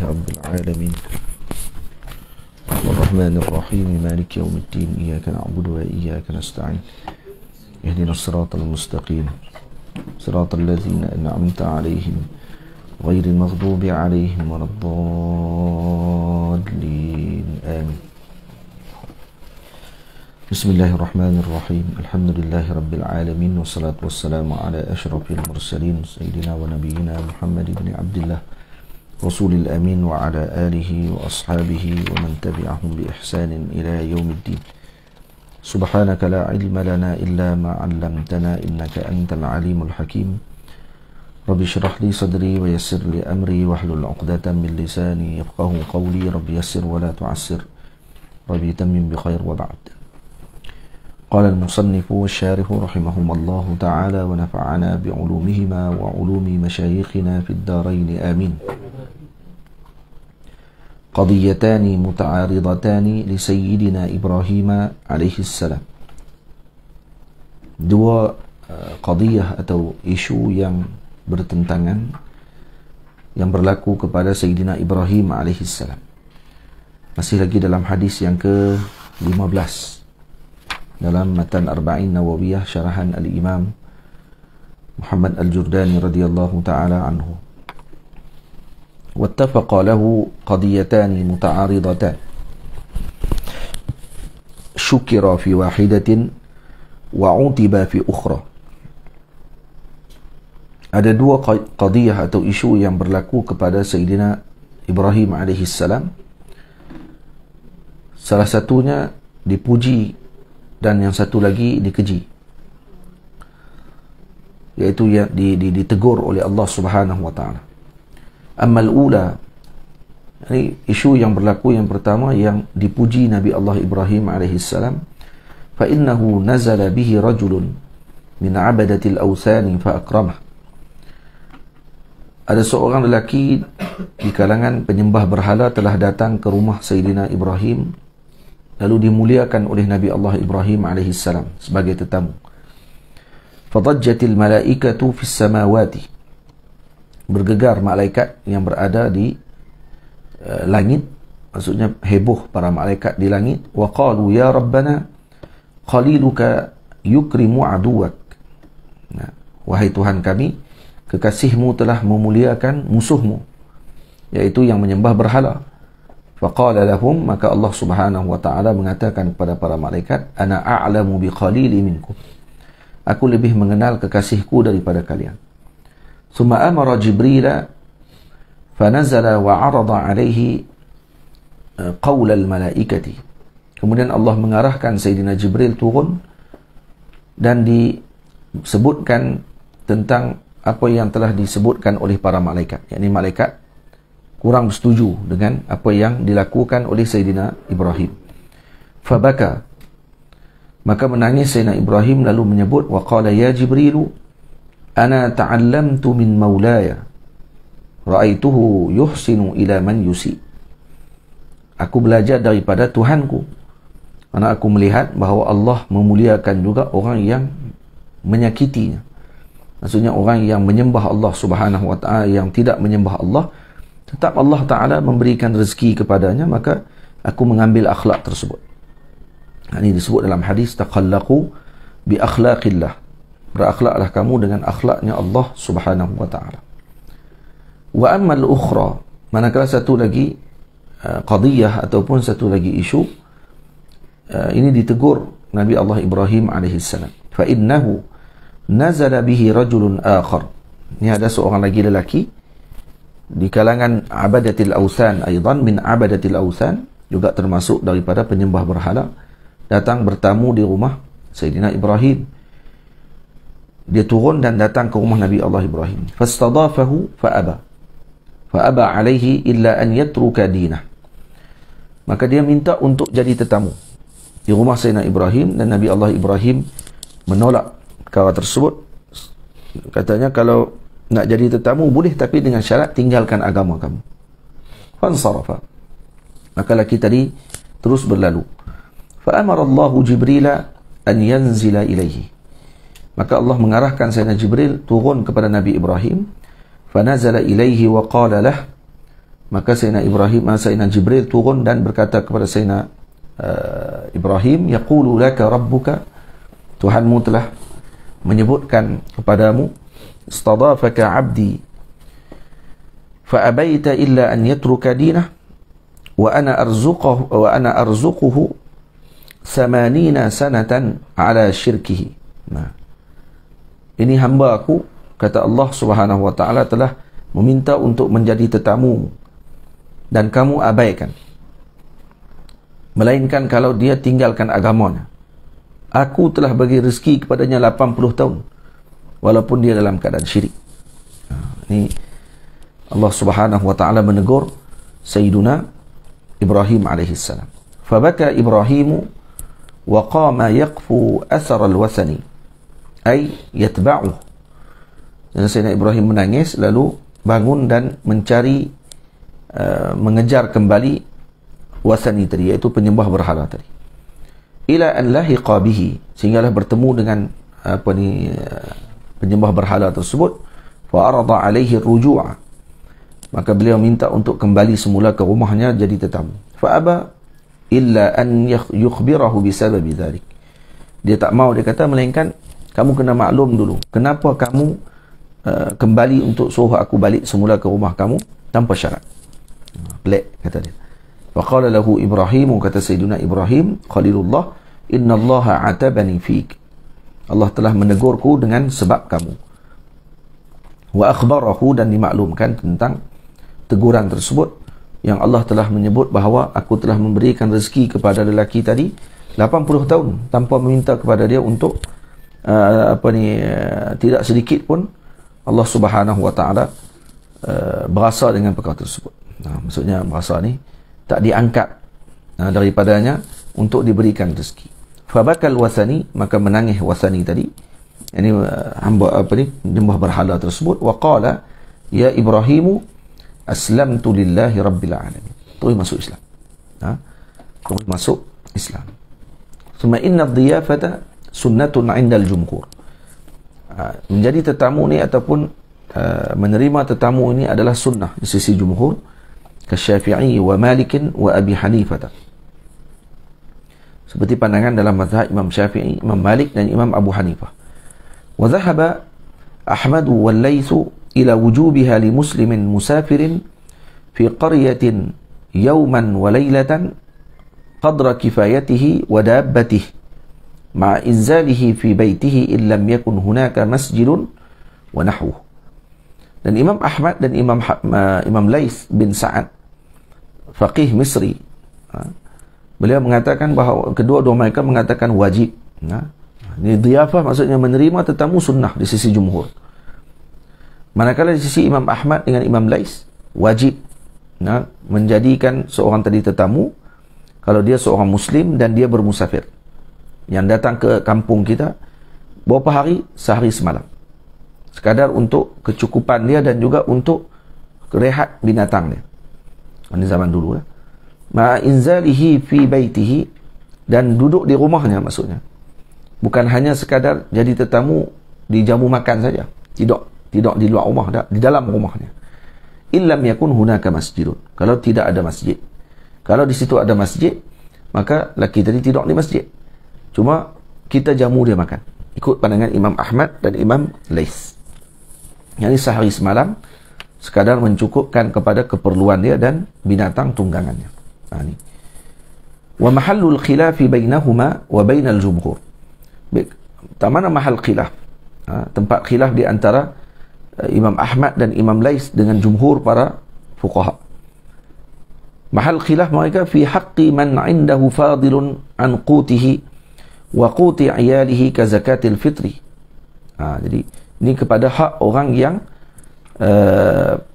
رب العالمين الرحمن الرحيم مالك يوم الدين إياك نعبد وإياك نستعين اهدنا الصراط المستقيم صراط الذين أنعمت عليهم غير المغضوب عليهم ولا الضالين آمين. بسم الله الرحمن الرحيم الحمد لله رب العالمين والصلاة والسلام على أشرف المرسلين سيدنا ونبينا محمد بن عبد الله رسول الأمين وعلى آله وأصحابه ومن تبعهم بإحسان إلى يوم الدين. سبحانك لا علم لنا إلا ما علمتنا إنك أنت العليم الحكيم. رب اشرح لي صدري ويسر لي أمري واحلل عقدة من لساني يفقه قولي. رب يسر ولا تعسر رب يتمم بخير وبعد. قال المصنف والشارح رحمهم الله تعالى ونفعنا بعلومهما وعلوم مشايخنا في الدارين آمين. قضيتان متعارضتان لسيدنا إبراهيم عليه السلام. Dua qadiyah atau isu yang bertentangan yang berlaku kepada Sayyidina Ibrahim alaihi salam. Masih lagi dalam hadis yang ke-15 dalam Matan Arba'in Nawawiyah syarahan Al-Imam Muhammad Al-Jurdani radhiyallahu ta'ala anhu. Wattafaqa lahu qadiyatani muta'aridatan syukira fi wahidatin wa utiba fi ukhra. Ada dua qadiyah atau isu yang berlaku kepada Sayyidina Ibrahim alaihi salam. Salah satunya dipuji dan yang satu lagi dikeji, yaitu yang ditegur oleh Allah Subhanahu wa taala. Ammal ula, ini isu yang berlaku yang pertama yang dipuji Nabi Allah Ibrahim alaihi salam, fa innahu nazala bihi rajulun min abadatil awthani fa akramah. Ada seorang lelaki di kalangan penyembah berhala telah datang ke rumah Sayyidina Ibrahim, lalu dimuliakan oleh Nabi Allah Ibrahim alaihi salam sebagai tetamu. Fadajjatil malaikatu fis samawati, bergegar malaikat yang berada di langit, maksudnya heboh para malaikat di langit. Wa qalu ya rabbana khaliluka yukrimu aduwak. Nah, wahai Tuhan kami, kekasihmu telah memuliakan musuhmu, yaitu yang menyembah berhala. Faqala lahum, maka Allah Subhanahu wa taala mengatakan kepada para malaikat, ana a'lamu bi khalili minkum, aku lebih mengenal kekasihku daripada kalian. Summa amara Jibril fanazala wa 'arada 'alaihi qaul al-malaikati. Kemudian Allah mengarahkan Sayyidina Jibril turun dan disebutkan tentang apa yang telah disebutkan oleh para malaikat, yakni malaikat kurang bersetuju dengan apa yang dilakukan oleh Sayyidina Ibrahim. Fabaka, maka menangis Sayyidina Ibrahim lalu menyebut, wa qala ya Jibrilu ana ta'allamtu min maulaya ra'aituhu yuhsinu ila man yusi. Aku belajar daripada Tuhanku, karena aku melihat bahawa Allah memuliakan juga orang yang menyakitinya, maksudnya orang yang menyembah Allah Subhanahu wa ta'ala, yang tidak menyembah Allah, tetap Allah Ta'ala memberikan rezeki kepadanya, maka aku mengambil akhlak tersebut. Ini disebut dalam hadis, taqallaqu bi akhlaqillah, berakhlaklah kamu dengan akhlaknya Allah Subhanahu wa Ta'ala. Wa ammal ukhra, manakala satu lagi qadiyah ataupun satu lagi isu, ini ditegur Nabi Allah Ibrahim alaihi salam. Fa innahu nazala bihi rajulun akhar. Ini ada seorang lagi lelaki di kalangan abadatil awthan, aidan min abadatil awthan, juga termasuk daripada penyembah berhala, datang bertamu di rumah Sayyidina Ibrahim. Dia turun dan datang ke rumah Nabi Allah Ibrahim. Fastadafahu fa'aba alaihi illa an yatruka dinah. Maka dia minta untuk jadi tetamu di rumah Sayyidina Ibrahim, dan Nabi Allah Ibrahim menolak perkara tersebut. Katanya, kalau nak jadi tetamu boleh, tapi dengan syarat tinggalkan agama kamu. Fansarafa, maka laki tadi terus berlalu. Fa amara Allahu Jibril an yanzila ilaihi, maka Allah mengarahkan Sayyidina Jibril turun kepada Nabi Ibrahim. Fanazala ilaihi wa qala lah, Maka Sayyidina Jibril turun dan berkata kepada Sayyidina Ibrahim, yaqulu laka rabbuka, Tuhanmu telah menyebutkan kepadamu, istadafaka abdi fa abaita illa an yatruka dinah wa ana arzuquhu 80 sanatan ala syirkihi. Nah, ini hamba aku, kata Allah Subhanahu wa taala, telah meminta untuk menjadi tetamu dan kamu abaikan, melainkan kalau dia tinggalkan agamanya. Aku telah bagi rezeki kepadanya 80 tahun walaupun dia dalam keadaan syirik. Ini Allah Subhanahu wa taala menegur Sayyiduna Ibrahim alaihi salam. Fabaka Ibrahimu wa qama yaqfu athar al-wathani ay yatba'uh. Dan Sayyidina Ibrahim menangis lalu bangun dan mencari mengejar kembali wasani tadi, iaitu penyembah berhala tadi. Ila an lahiqa bihi, sehinggalah bertemu dengan penyembah berhala tersebut. Fa arada alaihi ruju'a, maka beliau minta untuk kembali semula ke rumahnya jadi tetamu. Fa aba illa an yukhbirahu bisababi dhalik. Dia tak mau, dia kata, melainkan kamu kena maklum dulu kenapa kamu kembali untuk suruh aku balik semula ke rumah kamu tanpa syarat. Pelik, kata dia. Faqala lahu Ibrahim, kata Sayyidina Ibrahim Khalilullah, inna Allah atabani fik, Allah telah menegurku dengan sebab kamu. Wa akhbarahu, dan dimaklumkan tentang teguran tersebut, yang Allah telah menyebut bahawa aku telah memberikan rezeki kepada lelaki tadi 80 tahun tanpa meminta kepada dia untuk tidak sedikit pun Allah Subhanahu wa taala berasa dengan perkara tersebut. Maksudnya berasa ni tak diangkat daripadanya untuk diberikan rezeki. Fabakal wasani, maka menangis wasani tadi, ini hamba penyembah berhala tersebut. Wa qala ya Ibrahimu aslamtu lillahi rabbil alamin. Terus masuk Islam. Terus masuk Islam. Summa inna dhiyafata sunnatun 'inda al-jumhur. Menjadi tetamu ni ataupun menerima tetamu ini adalah sunnah di sisi jumhur, Syafi'i wa Malikin wa Abi Hanifah, seperti pandangan dalam mazhab Imam Syafi'i, Imam Malik dan Imam Abu Hanifah. Wa dhahaba Ahmad wal Laits ila wujubiha li muslimin musafirin fi qaryatin yawman wa laylatan qadra kifayatihi wa dabbatihi ma'a inzalihi fi baytihi in lam yakun hunaka masjidun wa nahwuhu. Dan Imam Ahmad dan Imam Laits bin Sa'ad, faqih Misri, beliau mengatakan bahawa kedua-dua mereka mengatakan wajib. Ini dhiyafah, maksudnya menerima tetamu, sunnah di sisi jumhur. Manakala di sisi Imam Ahmad dengan Imam Laits, wajib menjadikan seorang tadi tetamu kalau dia seorang Muslim dan dia bermusafir, yang datang ke kampung kita berapa hari? Sehari semalam, sekadar untuk kecukupan dia dan juga untuk rehat binatang dia. Ini zaman dulu lah. Ma inzalihi fi baitihi, dan duduk di rumahnya, maksudnya bukan hanya sekadar jadi tetamu dijamu makan saja, tidak di luar rumah, di dalam rumahnya. Illam yakun hunaka masjidun, kalau tidak ada masjid. Kalau di situ ada masjid, maka laki tadi tidak di masjid, cuma kita jamu dia makan, ikut pandangan Imam Ahmad dan Imam Laits. Yang ini sehari semalam sekadar mencukupkan kepada keperluan dia dan binatang tunggangannya. Ini. Wa mahallul khilafi bainahuma wa bainal jumhur. Mana mahal khilaf? Tempat khilaf di antara Imam Ahmad dan Imam Laits dengan jumhur para fuqaha. Mahal khilaf mereka fi haqqi man indahu fadilun an qutihi wa quti iyalihi ka zakatil fitri. Jadi ini kepada hak orang yang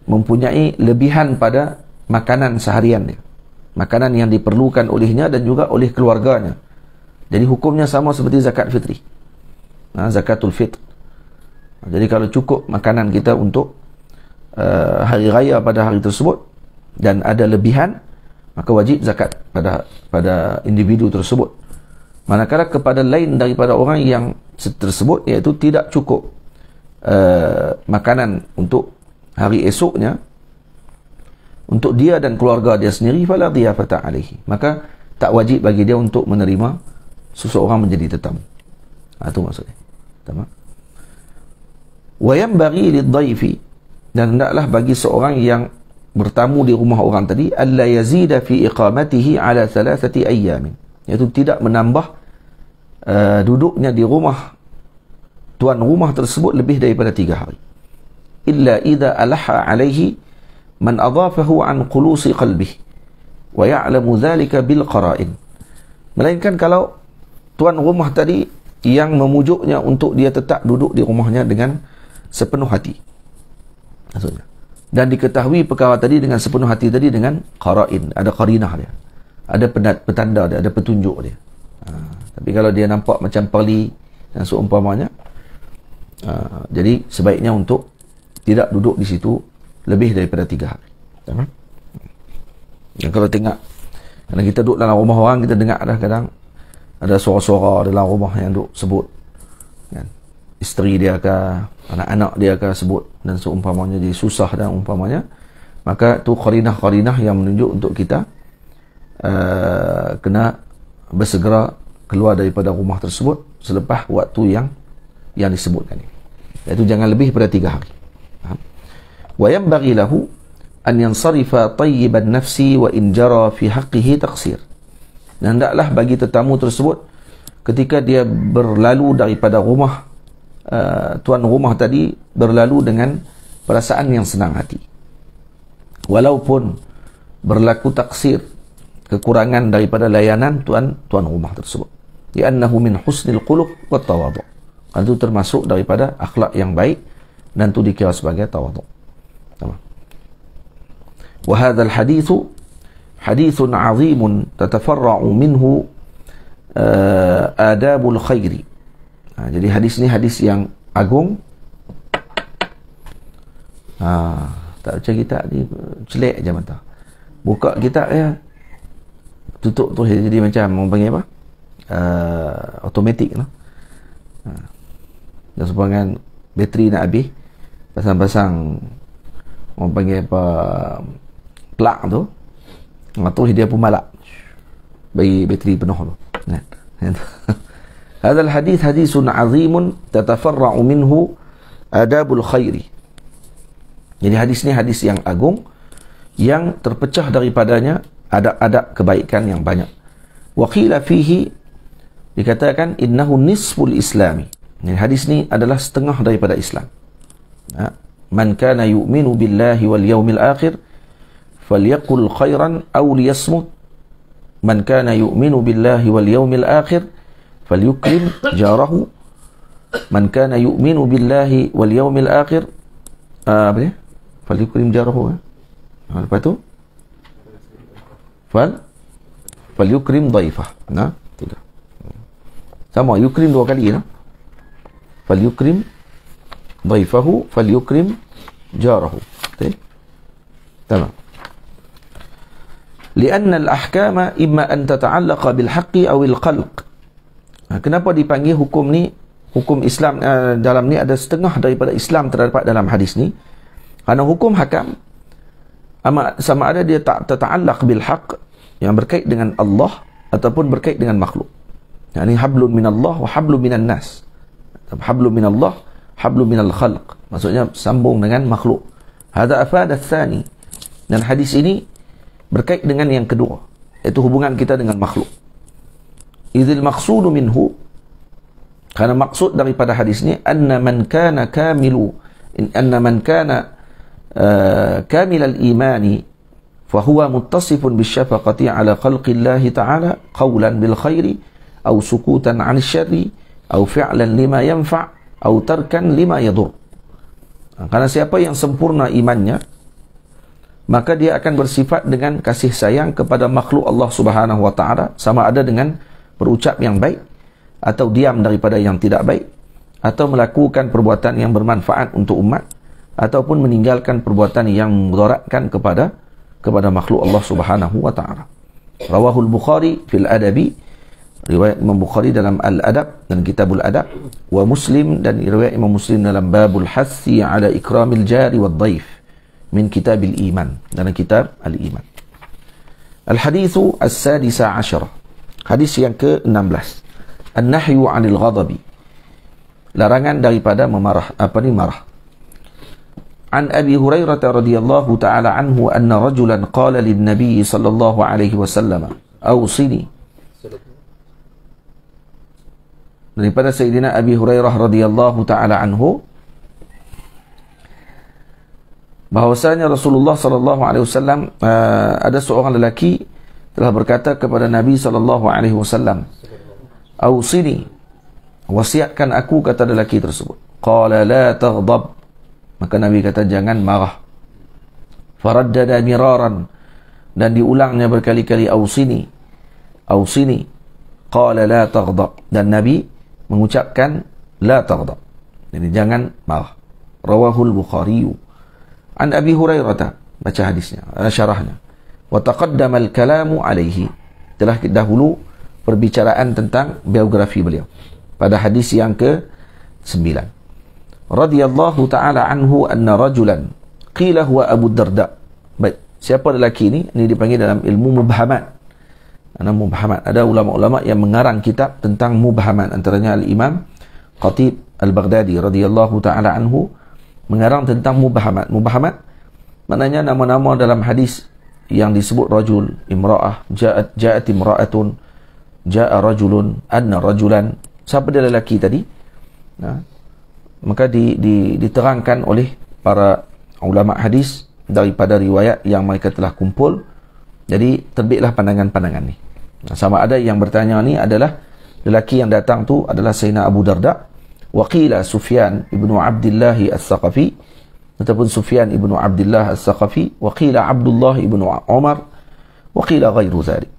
mempunyai lebihan pada makanan seharian dia, makanan yang diperlukan olehnya dan juga oleh keluarganya. Jadi hukumnya sama seperti zakat fitri, zakatul fitr. Jadi kalau cukup makanan kita untuk hari raya pada hari tersebut dan ada lebihan, maka wajib zakat pada individu tersebut. Manakala kepada lain daripada orang yang tersebut, iaitu tidak cukup makanan untuk hari esoknya, untuk dia dan keluarga dia sendiri, fala dhiyafata alaihi, maka tak wajib bagi dia untuk menerima seseorang menjadi tetamu. Itu maksudnya. Tamam. Wa yanbaghi lidhaifi, dan hendaklah bagi seorang yang bertamu di rumah orang tadi, alla yazida fi iqamatihi ala 3 ayyamin, iaitu tidak menambah duduknya di rumah tuan rumah tersebut lebih daripada 3 hari. Illa idza alaha alaihi man adhafahu an qulusi qalbihi wa ya'lamu dhalika bil qara'in, melainkan kalau tuan rumah tadi yang memujuknya untuk dia tetap duduk di rumahnya dengan sepenuh hati, maksudnya, dan diketahui perkara tadi dengan sepenuh hati tadi dengan qara'in, ada qarinah dia, ada petanda dia, ada petunjuk dia. Tapi kalau dia nampak macam pali dan seumpamanya, jadi sebaiknya untuk tidak duduk di situ lebih daripada 3 hari. Dan kalau tengok, kalau kita duduk dalam rumah orang, kita dengar dah kadang ada suara-suara dalam rumah yang duk sebut, kan? Isteri dia ke, anak-anak dia ke sebut dan seumpamanya, jadi susah dan umpamanya, maka tu qarinah-qarinah yang menunjuk untuk kita kena bersegera keluar daripada rumah tersebut selepas waktu yang disebutkan ini, iaitu jangan lebih pada 3 hari. Wa yanbaghi lahu an yansarifa tayyiban nafsi wa in jara fi haqqihi taqsir, dan hendaklah bagi tetamu tersebut ketika dia berlalu daripada rumah tuan rumah tadi, berlalu dengan perasaan yang senang hati, walaupun berlaku taksir, kekurangan daripada layanan tuan rumah tersebut, li'annahu min husnil khuluq wat tawadhu, itu termasuk daripada akhlak yang baik dan itu dikira sebagai tawadhu. Wa hadzal haditsu haditsun 'azimun tatafarra'u minhu adabul khairi. Jadi hadis ni hadis yang agung. Tak macam kita ni celek je mata, buka kitab ya, tutup tu jadi macam orang panggil apa, automatik lah. Dan sepanjang bateri nak habis, pasang-pasang orang panggil apa, plug tu, terus dia pun malak bagi bateri penuh tu. Hadzal hadis hadisun azimun tatafarra'u minhu adabul khairi. Jadi hadis ni hadis yang agung yang terpecah daripadanya adab-adab kebaikan yang banyak. Wa qila fihi, dikatakan innahu nisful islami. Jadi hadis ni adalah setengah daripada Islam. Man kana yu'minu billahi wal yawmil akhir falyaqul khairan aw liyasmut. Man kana yu'minu billahi wal yawmil akhir falyukrim jarahu. Man kana yu'minu billahi wal yawmil akhir apa dia? Falyukrim jarahu. Lepas tu falyukrim dhaifah. Tidak. Sama, yukrim 2 kali, no? Falyukrim dhaifahu falyukrim jarahu. Tamam. لأن الأحكام إما أن تتعلق بالحق أو الخلق. Kenapa dipanggil hukum ni, hukum Islam dalam ni ada setengah daripada Islam terdapat dalam hadis ni? Kerana hukum hakam sama ada dia tak tata'allaq bil haqq, yang berkait dengan Allah ataupun berkait dengan makhluk. Yani hablun minallah wa hablun minan nas. Hablun minallah, hablun minal khalq. Maksudnya sambung dengan makhluk. Hadza afada tsani. Dan hadis ini berkait dengan yang kedua, iaitu hubungan kita dengan makhluk. Idzil maqsudu minhu, karena maksud daripada hadis ni, anna man kana kamilal imani fahuwa muttasifun bisyafaqati ala khalqillahi ta'ala qawlan bil khairi aw sukutan 'anil syarri aw fi'lan lima yanfa' aw tarkan lima yadur. Karena siapa yang sempurna imannya, maka dia akan bersifat dengan kasih sayang kepada makhluk Allah Subhanahu wa taala, sama ada dengan berucap yang baik atau diam daripada yang tidak baik, atau melakukan perbuatan yang bermanfaat untuk umat, ataupun meninggalkan perbuatan yang mudaratkan kepada makhluk Allah Subhanahu wa taala. Rawahul Bukhari fil Adabi, riwayat Imam Bukhari dalam Al-Adab dan Kitabul Adab, wa Muslim, dan riwayat Imam Muslim dalam Babul Hassi ala ikramil jari wad dhaif, min kitabil iman, dalam kitab al-iman. Al-hadithu as-sadisa asyara, hadis yang ke-16, an-nahyu 'anil ghadabi, larangan daripada memarah, marah. An Abi Hurairah radhiyallahu ta'ala anhu anna rajulan qala lin-nabi sallallahu alaihi wasallam awsini, daripada Sayyidina Abi Hurairah radhiyallahu ta'ala anhu bahwasanya Rasulullah sallallahu alaihi wasallam ada seorang lelaki telah berkata kepada Nabi sallallahu alaihi wasallam, "Awsini, wasiatkan aku," kata lelaki tersebut. Qala la taghdab, maka Nabi kata jangan marah. Faraddada miraran, dan diulangnya berkali-kali, "Awsini, awsini." Qala la taghdab, dan Nabi mengucapkan la taghdab, jadi jangan marah. Rawahul Bukhari. An Abi Hurairah, baca hadisnya, syarahnya. Wa taqaddama al-kalamu alaihi, telah dahulu perbicaraan tentang biografi beliau pada hadis yang ke-9. Radhiyallahu ta'ala anhu anna rajulan qila huwa Abu Darda. Baik, siapa lelaki ini? Ini dipanggil dalam ilmu mubhamat. Mubhamat, ada ulama-ulama yang mengarang kitab tentang mubhamat, antaranya al-Imam Khatib al-Baghdadi radhiyallahu ta'ala anhu mengarang tentang mubhamat. Mubhamat maknanya nama-nama dalam hadis yang disebut rajul, imra'ah, ja'at imra'atun, ja'a rajulun, anna rajulan. Siapa dia lelaki tadi? Maka diterangkan oleh para ulama hadis daripada riwayat yang mereka telah kumpul. Jadi terbitlah pandangan-pandangan ni. Sama ada yang bertanya ni adalah lelaki yang datang tu adalah Sayyidina Abu Darda, waqila Sufyan ibnu Abdullah as-Saqafi, ataupun Sufyan ibnu Abdullah as-Saqafi, waqila Abdullah ibnu Umar, waqila ghairu dhalik.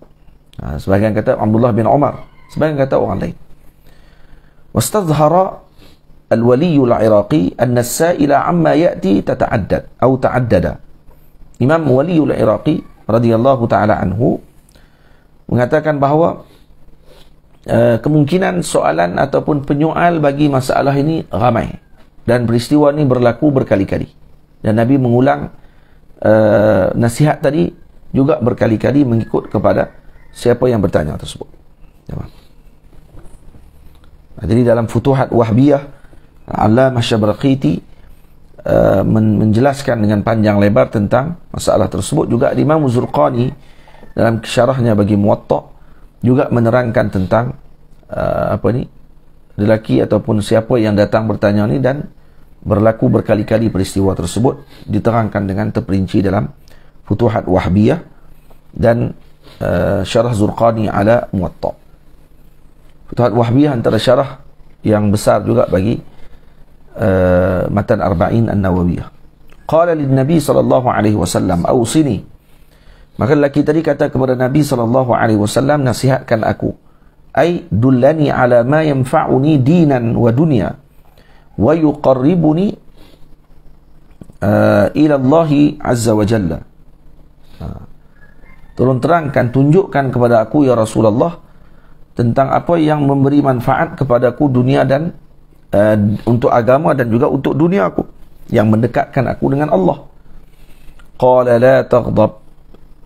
Sebagian kata Abdullah bin Umar, sebagian kata orang lain. Wastadhara al-wali al-Iraqi anna as-sa'ila amma ya'ti tata'addad atau ta'addada. Imam Wali al-Iraqi radhiyallahu ta'ala anhu mengatakan bahawa kemungkinan soalan ataupun penyoal bagi masalah ini ramai, dan peristiwa ini berlaku berkali-kali, dan Nabi mengulang nasihat tadi juga berkali-kali mengikut kepada siapa yang bertanya tersebut. Jadi dalam Futuhat Wahbiyah, Allamah Syabraqiti menjelaskan dengan panjang lebar tentang masalah tersebut. Juga Imam Zurqani dalam syarahnya bagi Muwatta juga menerangkan tentang lelaki ataupun siapa yang datang bertanya ni, dan berlaku berkali-kali peristiwa tersebut, diterangkan dengan terperinci dalam Futuhat Wahbiyah dan syarah Zurqani ala Muwatta. Futuhat Wahbiyah antara syarah yang besar juga bagi Matan Arba'in An-Nawawiyah. Qala lin Nabi sallallahu alaihi wasallam awsini, maka lelaki tadi kata kepada Nabi sallallahu alaihi wasallam, nasihatkan aku, ai dullani ala ma yanfa'uni dinan wa dunya wa yuqarribuni ila Allah azza wa jalla. Tolong terangkan, tunjukkan kepada aku ya Rasulullah tentang apa yang memberi manfaat kepadaku dunia dan untuk agama dan juga untuk dunia aku, yang mendekatkan aku dengan Allah. Qala la taghdab,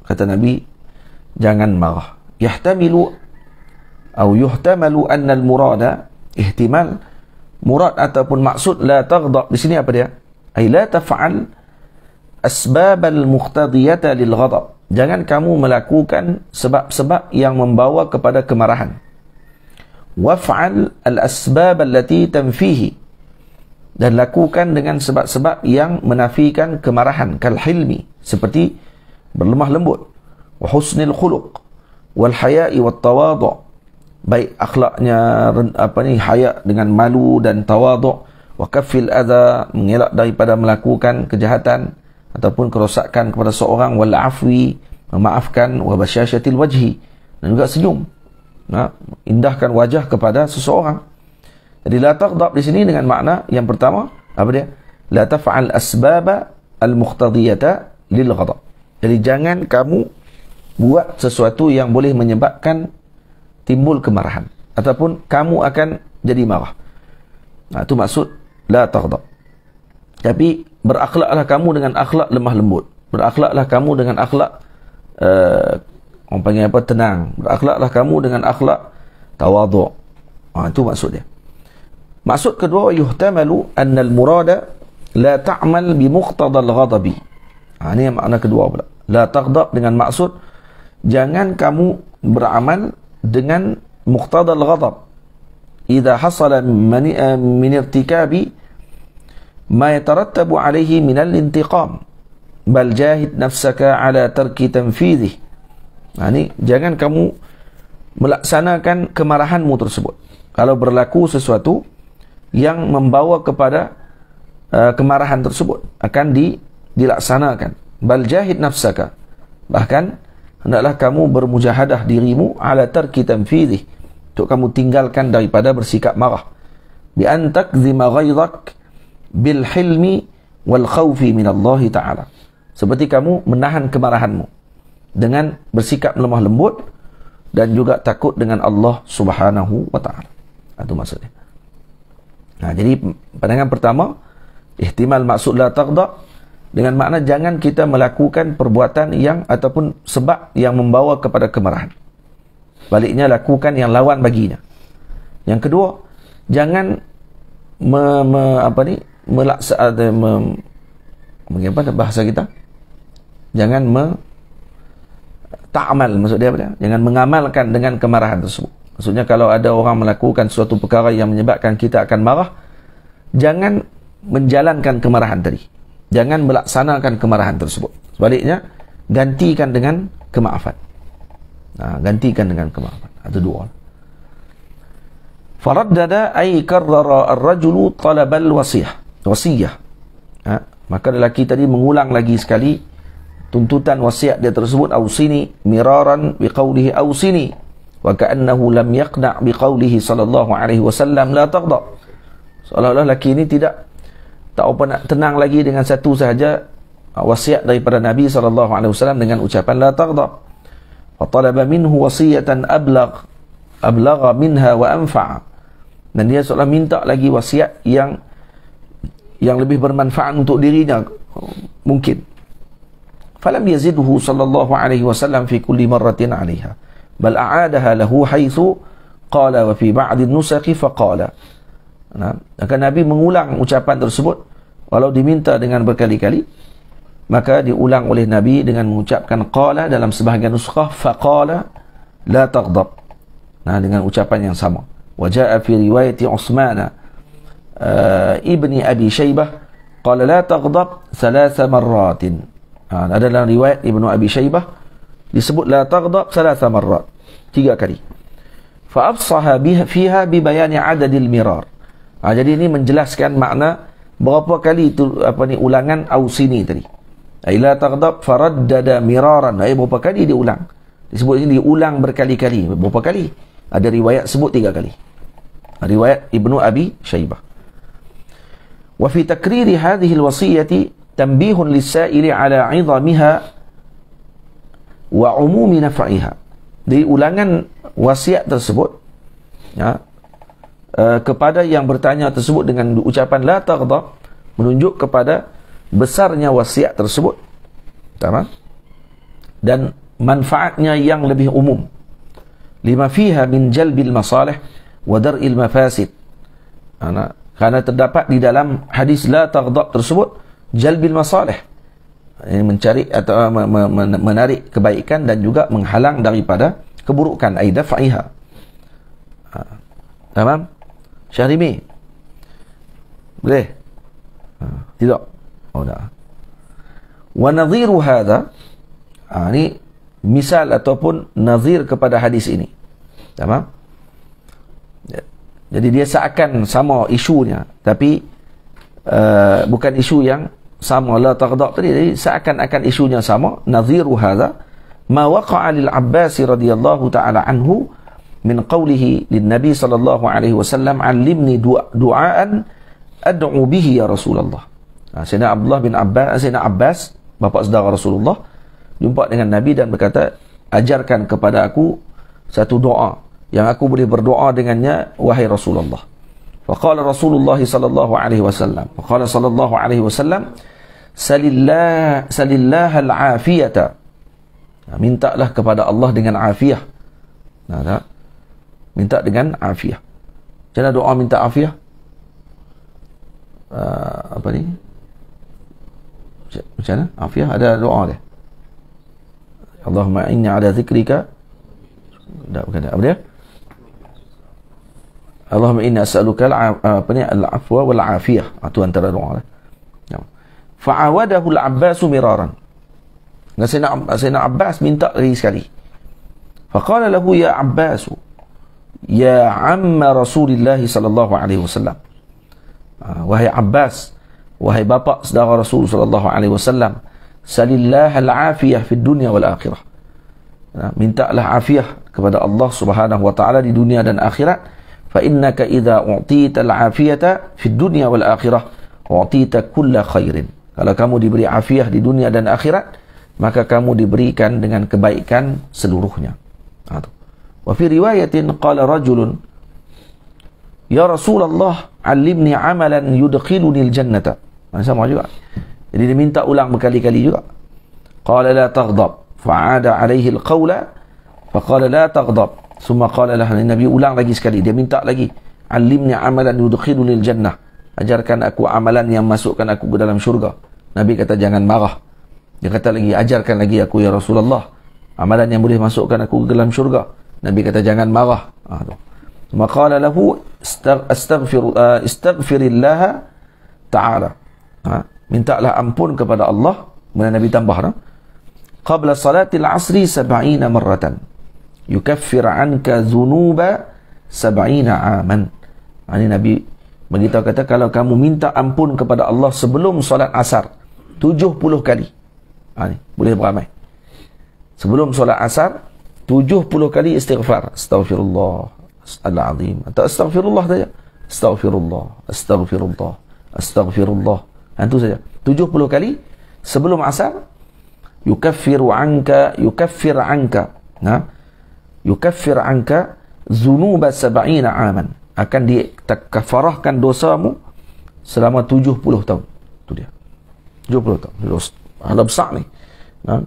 kata Nabi jangan marah. Yahtamilu atau yuhtamalu anna al-murada, ihtimal murad ataupun maksud la taghdab di sini apa dia? Ai la taf'al asbab al-muqtadiyata lil ghadab, jangan kamu melakukan sebab-sebab yang membawa kepada kemarahan. Waf'al al-asbab allati tanfihi, dan lakukan dengan sebab-sebab yang menafikan kemarahan, kal hilmi, seperti berlemah lembut, wa husnil khuluq, wal haya'i wat tawadhu, baik akhlaknya haya dengan malu dan tawadhu, wa kaffil adha, mengelak daripada melakukan kejahatan ataupun kerosakan kepada seorang, wal afwi, memaafkan, wa basyashatil wajhi, dan juga senyum, indahkan wajah kepada seseorang. Jadi la taghdab di sini dengan makna yang pertama apa dia? La taf'al asbaba al-muqtadiyata lil ghadab. Jadi jangan kamu buat sesuatu yang boleh menyebabkan timbul kemarahan ataupun kamu akan jadi marah. Itu maksud la taghdab. Tapi berakhlaklah kamu dengan akhlak lemah lembut. Berakhlaklah kamu dengan akhlak orang panggil apa, tenang. Berakhlaklah kamu dengan akhlak tawadhu'. Itu maksud dia. Maksud kedua, yuhtamalu anna al-murada la ta'mal bi muqtada al-ghadabi. Ini makna kedua pula. La taghdab dengan maksud jangan kamu beramal dengan muqtada al-ghadab. Idza hasala min irtikabi ma yatarattabu alayhi min al-intiqam. Bal jahid nafsaka ala tarki tanfidhi. Ini jangan kamu melaksanakan kemarahanmu tersebut. Kalau berlaku sesuatu yang membawa kepada kemarahan tersebut akan dilaksanakan. Bal jahid nafsaka. Bahkan hendaklah kamu bermujahadah dirimu ala tarki tanfidhi, untuk kamu tinggalkan daripada bersikap marah. Bi an takzima ghaidhak bil hilmi wal khawfi min Allah Ta'ala. Seperti kamu menahan kemarahanmu dengan bersikap lemah lembut dan juga takut dengan Allah Subhanahu wa Ta'ala. Itu maksudnya. Jadi pandangan pertama, ihtimal maksud la taghdab dengan makna jangan kita melakukan perbuatan yang ataupun sebab yang membawa kepada kemarahan. Baliknya lakukan yang lawan baginya. Yang kedua, jangan bahasa kita, jangan ta'amal, maksud dia apa? Jangan mengamalkan dengan kemarahan tersebut. Maksudnya kalau ada orang melakukan suatu perkara yang menyebabkan kita akan marah, jangan menjalankan kemarahan tadi. Jangan melaksanakan kemarahan tersebut. Sebaliknya, gantikan dengan kemaafan. Gantikan dengan kemaafan. Itu dua. Faraddada ay karrara ar-rajulu talabal wasiyah. Maka lelaki tadi mengulang lagi sekali tuntutan wasiat dia tersebut, ausini miraran biqaulihi ausini, wa ka'annahu lam yaqna' biqaulihi sallallahu alaihi wasallam la taghdab. Seolah-olah lelaki ini tak apa nak tenang lagi dengan satu sahaja wasiat daripada Nabi sallallahu alaihi wasallam dengan ucapan la taghdab. Fa talaba minhu wasiyatan ablagha minha wa anfa'a. Dan dia seolah minta lagi wasiat yang lebih bermanfaat untuk dirinya mungkin. Falam yazidhu sallallahu alaihi wasallam fi kulli marratin 'alaiha, bal a'adaha lahu haitsu qala wa fi ba'd an-nusakh fa qala. Maka Nabi mengulang ucapan tersebut walau diminta dengan berkali-kali, maka diulang oleh Nabi dengan mengucapkan qala, dalam sebahagian nuskhah fa qala la taghdab. Dengan ucapan yang sama. Wa jaa fi riwayati Utsman ibni Abi Shaybah qala la taghdab 3 marratin. Ada dalam riwayat Ibnu Abi Shaybah disebut la taghdab 3 marrat, 3 kali. Fa afsaha fiha bi bayani adadil mirar. Jadi ini menjelaskan makna berapa kali itu ulangan ausini tadi. La taghdab faraddada miraran. Berapa kali diulang? Disebut ini diulang berkali-kali. Berapa kali? Ada riwayat sebut 3 kali. Riwayat Ibnu Abi Shaybah. Wa fi takriri hadhihi alwasiyati tanbihun lis-sa'ili ala 'idhamiha wa 'umumi naf'iha. Di ulangan wasiat tersebut kepada yang bertanya tersebut dengan ucapan la taghdab menunjuk kepada besarnya wasiat tersebut, dan manfaatnya yang lebih umum. Lima fiha min jalbil masalih wa dar'il mafasid. Karena terdapat di dalam hadis la taghdab tersebut jalbil masalih, ini mencari atau menarik kebaikan dan juga menghalang daripada keburukan, ai daf'iha. Tamam? Syahrimi boleh? Tidak? Dah. Wa nadhiru hadha, ini misal ataupun nazir kepada hadis ini. Tamam? Jadi dia seakan sama isunya, tapi bukan isu yang sama la taghdab tadi. Jadi seakan-akan isunya sama. Nadhiru hadha ma waqa'a lil Abbas radhiyallahu ta'ala anhu min qawlihi lin Nabi sallallahu alaihi wasallam 'allimni du'aan ad'u bihi ya Rasulullah. Sayyidina Abdullah bin Abbas, Sayyidina Abbas, bapa saudara Rasulullah, jumpa dengan Nabi dan berkata, ajarkan kepada aku satu doa yang aku boleh berdoa dengannya wahai Rasulullah. Faqala Rasulullah sallallahu alaihi wasallam, faqala sallallahu alaihi wasallam, salillah al-afiyata. Mintalah kepada Allah dengan afiah. Nah, minta dengan afiah. Macam mana doa minta afiah? Apa ni? Macam mana? Afiah ada doa dia. Allahumma inni ala zikrika. Tak, bukan apa dia? Allahumma inni as'aluka al-afwa wal afiyah. Itu antara doa dia. Fa'awadahu al-Abbas miraran. Sayyidina Abbas minta lagi sekali. Faqala lahu ya Abbas, ya amma Rasulillah sallallahu alaihi wasallam. Wahai Abbas, wahai bapa saudara Rasul sallallahu alaihi wasallam, salillah al-afiyah fid dunya wal akhirah. Mintalah afiah kepada Allah Subhanahu wa taala di dunia dan akhirat. Fa innaka idza u'tita al-afiyata fid dunya wal akhirah u'tita kulla khairin. Kalau kamu diberi afiah di dunia dan akhirat, maka kamu diberikan dengan kebaikan seluruhnya. Wa fi riwayatin qala rajulun, ya Rasulullah, 'allimni 'amalan yudkhiluni al-jannata. Sama juga. Jadi dia minta ulang berkali-kali juga. Qala la taghdab. Fa'ada 'alaihi al-qawla faqala la taghdab. Summa qala lahu, Nabi ulang lagi sekali. Dia minta lagi, 'allimni 'amalan yudkhiluni al-jannah. Ajarkan aku amalan yang masukkan aku ke dalam syurga. Nabi kata jangan marah. Dia kata lagi, ajarkan lagi aku ya Rasulullah amalan yang boleh masukkan aku ke dalam syurga. Nabi kata jangan marah. Maqala lahu astaghfirillah ta'ala. Mintalah ampun kepada Allah. Kemudian Nabi tambah, qabla salatil asri 70 marratan yukaffir anka dhunuba 70 aman. Ini Nabi beritahu kata kalau kamu minta ampun kepada Allah sebelum solat asar 70 kali. Ini boleh beramai. Sebelum solat asar 70 kali istighfar. Astaghfirullah al-azim. Atau astaghfirullah saja. Astaghfirullah, astaghfirullah, astaghfirullah. Itu saja. 70 kali sebelum asar. Yukaffir anka dhunuba 70 aman. Akan dikafarahkan dosamu selama 70 tahun. Itu dia. 70 tahun. Ada besar ni.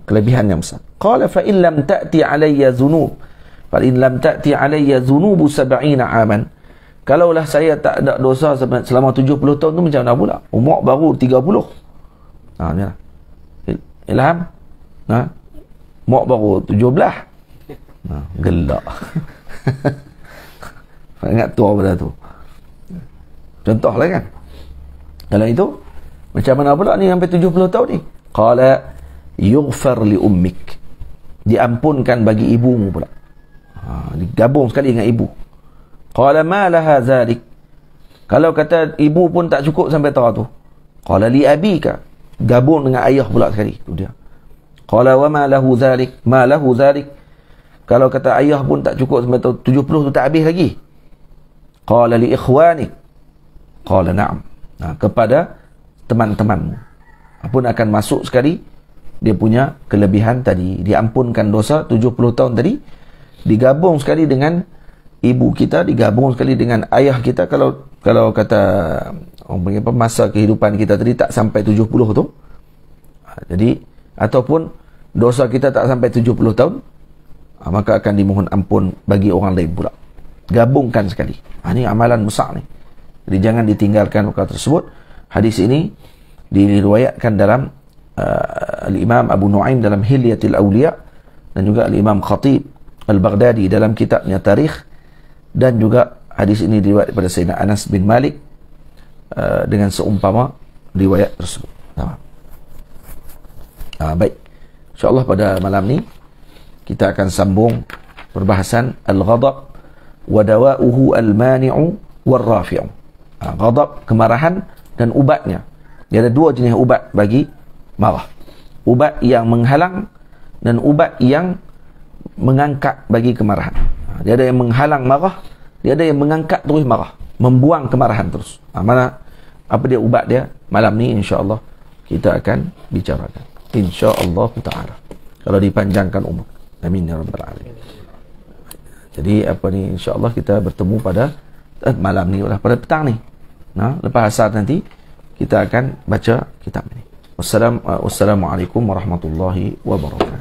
Kelebihan yang besar. Qala fa in lam ta'ti alayya dhunub. Fa in lam ta'ti alayya dhunubu 70 aman. Kalaulah saya tak ada dosa selama 70 tahun tu macam mana pula? Umur baru 30. Macam Ilham? Umur baru 17. Gelak. Ingat tua pada tu. Contohlah kan. Kalau itu macam mana pula ni sampai 70 tahun ni? Qala yughfar li ummik. Diampunkan bagi ibumu pula. Digabung sekali dengan ibu. Qala ma laha zalik. Kalau kata ibu pun tak cukup sampai tahun tu. Qala li abika. Gabung dengan ayah pula sekali. Itu dia. Qala wa ma lahu zalik. Ma lahu zalik. Kalau kata ayah pun tak cukup sampai tahun 70 tu tak habis lagi. Qala li ikhwanik. Qala na'am. Kepada teman-temanmu pun akan masuk sekali dia punya kelebihan tadi. Diampunkan dosa 70 tahun tadi. Digabung sekali dengan ibu kita, digabung sekali dengan ayah kita. Kalau kata orang panggil apa, masa kehidupan kita tadi tak sampai 70 tu. Jadi ataupun dosa kita tak sampai 70 tahun, maka akan dimohon ampun bagi orang lain pula. Gabungkan sekali. Ini amalan besar ni. Jadi jangan ditinggalkan perkara tersebut. Hadis ini diriwayatkan dalam Al-Imam Abu Nu'aim dalam Hilyatul Awliya, dan juga Al-Imam Khatib Al-Baghdadi dalam kitabnya Tarikh, dan juga hadis ini diriwayat daripada Sayyidina Anas bin Malik dengan seumpama riwayat tersebut. Baik. InsyaAllah pada malam ni kita akan sambung perbahasan al-ghadab wa dawa'uhu al-mani'u wal-rafi'u. Ghadab, kemarahan, dan ubatnya. Dia ada dua jenis ubat bagi marah. Ubat yang menghalang dan ubat yang mengangkat bagi kemarahan. Dia ada yang menghalang marah, dia ada yang mengangkat terus marah, membuang kemarahan terus. Mana apa dia ubat dia? Malam ni insya-Allah kita akan bicarakan. Insya-Allah taala. Kalau dipanjangkan umur. Amin ya rabbal alamin. Jadi apa ni, insya-Allah kita bertemu pada malam ni lah, pada petang ni. Lepas asar nanti kita akan baca kitab ini. Wassalamualaikum warahmatullahi wabarakatuh.